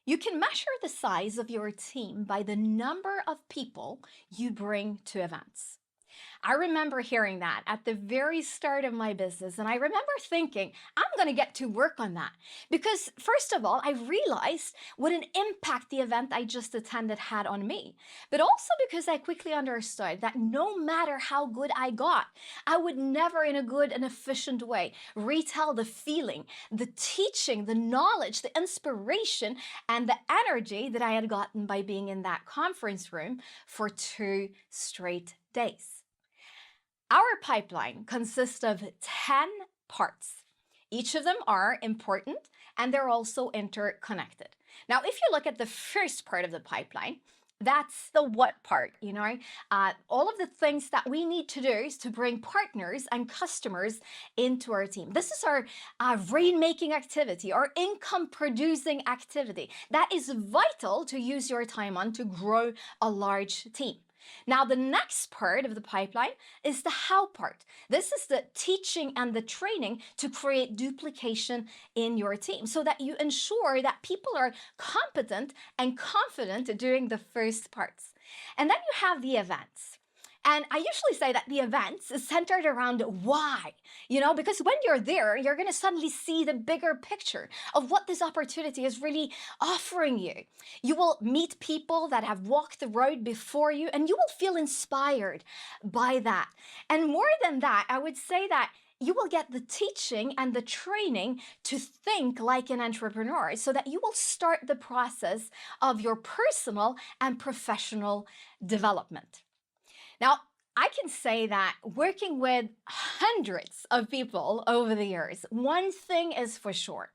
You can measure the size of your team by the number of people you bring to events. I remember hearing that at the very start of my business, and I remember thinking, I'm going to get to work on that. Because first of all, I realized what an impact the event I just attended had on me. But also because I quickly understood that no matter how good I got, I would never in a good and efficient way retell the feeling, the teaching, the knowledge, the inspiration, and the energy that I had gotten by being in that conference room for 2 straight days. Our pipeline consists of 10 parts. Each of them are important and they're also interconnected. Now, if you look at the first part of the pipeline, that's the what part, all of the things that we need to do is to bring partners and customers into our team. This is our rainmaking activity, our income-producing activity. That is vital to use your time on to grow a large team. Now, the next part of the pipeline is the how part. This is the teaching and the training to create duplication in your team so that you ensure that people are competent and confident doing the first parts. And then you have the events. And I usually say that the events is centered around why, because when you're there, you're going to suddenly see the bigger picture of what this opportunity is really offering you. You will meet people that have walked the road before you, and you will feel inspired by that. And more than that, I would say that you will get the teaching and the training to think like an entrepreneur so that you will start the process of your personal and professional development. Now, I can say that working with hundreds of people over the years, one thing is for sure,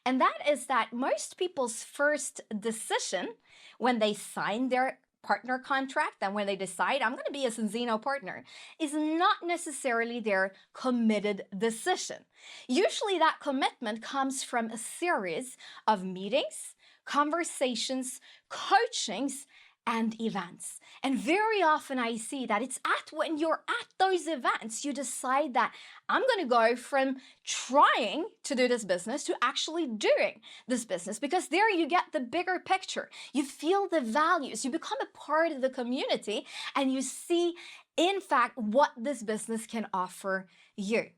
and that is that most people's first decision when they sign their partner contract and when they decide, I'm going to be a Senzino partner, is not necessarily their committed decision. Usually that commitment comes from a series of meetings, conversations, coachings, and events. And very often I see that it's when you're at those events, you decide that I'm going to go from trying to do this business to actually doing this business, because there you get the bigger picture. You feel the values, you become a part of the community, and you see, in fact, what this business can offer you.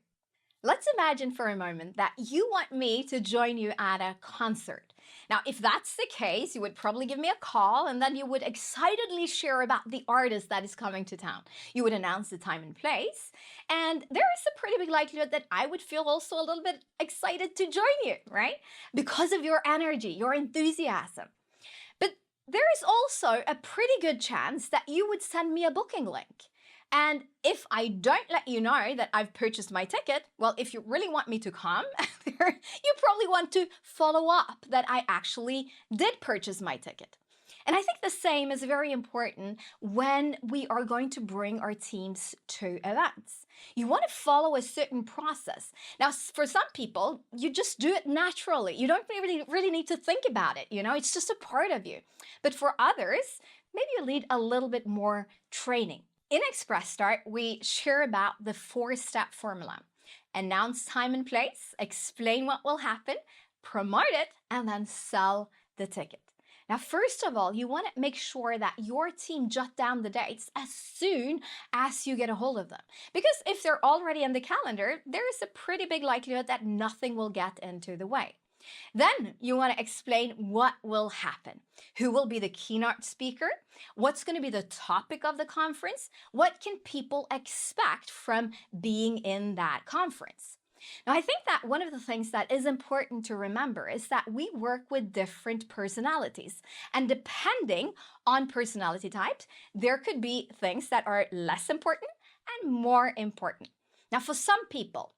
Let's imagine for a moment that you want me to join you at a concert. Now, if that's the case, you would probably give me a call and then you would excitedly share about the artist that is coming to town. You would announce the time and place, and there is a pretty big likelihood that I would feel also a little bit excited to join you, right? Because of your energy, your enthusiasm. But there is also a pretty good chance that you would send me a booking link. And if I don't let you know that I've purchased my ticket, well, if you really want me to come, you probably want to follow up that I actually did purchase my ticket. And I think the same is very important when we are going to bring our teams to events. You want to follow a certain process. Now, for some people, you just do it naturally. You don't really need to think about it. It's just a part of you. But for others, maybe you need a little bit more training. In Express Start, we share about the 4-step formula. Announce time and place, explain what will happen, promote it, and then sell the ticket. Now, first of all, you want to make sure that your team jot down the dates as soon as you get a hold of them. Because if they're already in the calendar, there is a pretty big likelihood that nothing will get into the way. Then you want to explain what will happen. Who will be the keynote speaker? What's going to be the topic of the conference? What can people expect from being in that conference? Now, I think that one of the things that is important to remember is that we work with different personalities. And depending on personality types, there could be things that are less important and more important. Now, for some people,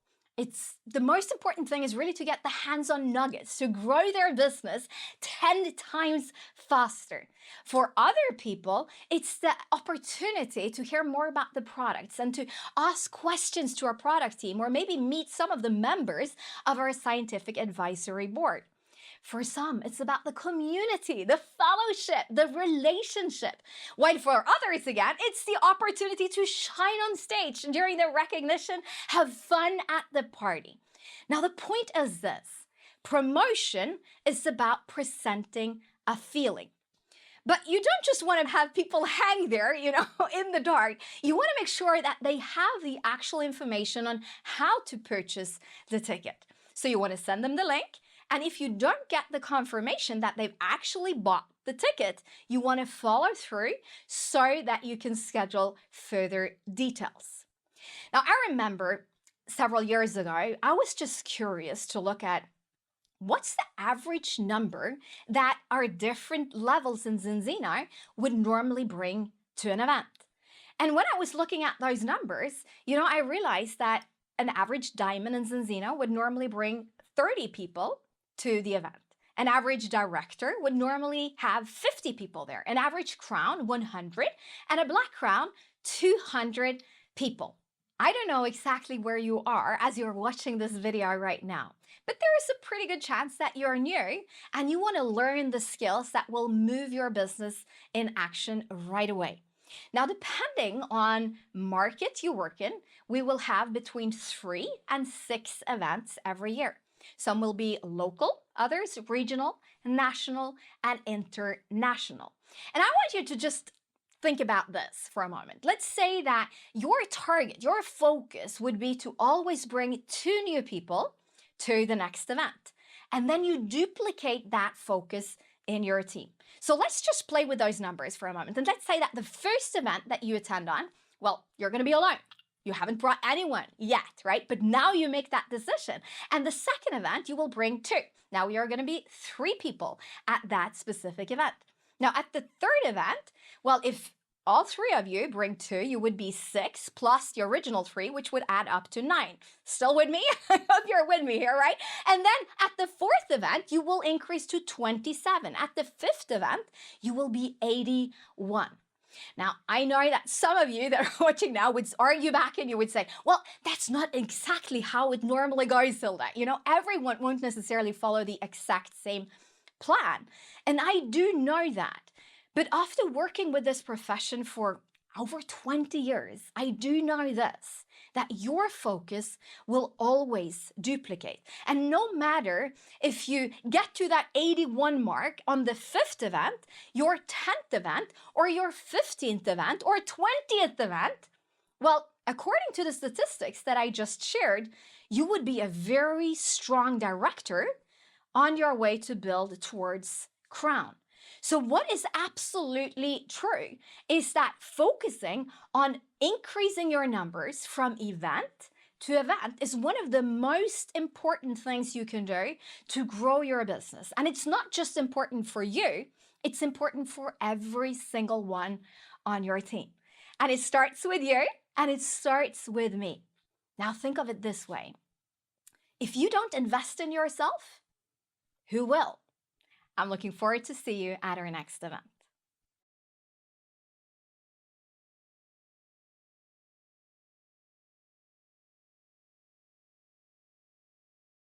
the most important thing is really to get the hands-on nuggets, to grow their business 10 times faster. For other people, it's the opportunity to hear more about the products and to ask questions to our product team, or maybe meet some of the members of our scientific advisory board. For some, it's about the community, the fellowship, the relationship. While for others, again, it's the opportunity to shine on stage during the recognition, have fun at the party. Now, the point is this. Promotion is about presenting a a feeling. But you don't just want to have people hang there, in the dark. You want to make sure that they have the actual information on how to purchase the ticket. So you want to send them the link. And if you don't get the confirmation that they've actually bought the ticket, you want to follow through so that you can schedule further details. Now, I remember several years ago, I was just curious to look at what's the average number that our different levels in Zinzino would normally bring to an event. And when I was looking at those numbers, I realized that an average diamond in Zinzino would normally bring 30 people to the event. An average director would normally have 50 people there. An average crown, 100, and a black crown, 200 people. I don't know exactly where you are as you're watching this video right now, but there is a pretty good chance that you're new and you want to learn the skills that will move your business in action right away. Now, depending on market you work in, we will have between 3 and 6 events every year. Some will be local, others regional, national, and international. And I want you to just think about this for a moment. Let's say that your target, your focus would be to always bring 2 new people to the next event. And then you duplicate that focus in your team. So let's just play with those numbers for a moment. And let's say that the first event that you attend on, well, you're going to be alone. You haven't brought anyone yet, right? But now you make that decision. And the second event, you will bring 2. Now we are going to be 3 people at that specific event. Now at the third event, well, if all 3 of you bring 2, you would be 6 plus the original 3, which would add up to 9. Still with me? I hope you're with me here, right? And then at the 4th event, you will increase to 27. At the 5th event, you will be 81. Now, I know that some of you that are watching now would argue back and you would say, well, that's not exactly how it normally goes, Hilde. Everyone won't necessarily follow the exact same plan. And I do know that. But after working with this profession for over 20 years, I do know this, that your focus will always duplicate. And no matter if you get to that 81 mark on the 5th event, your 10th event, or your 15th event, or 20th event, well, according to the statistics that I just shared, you would be a very strong director on your way to build towards crown. So what is absolutely true is that focusing on increasing your numbers from event to event is one of the most important things you can do to grow your business. And it's not just important for you, it's important for every single one on your team. And it starts with you and it starts with me. Now think of it this way. If you don't invest in yourself, who will? I'm looking forward to see you at our next event.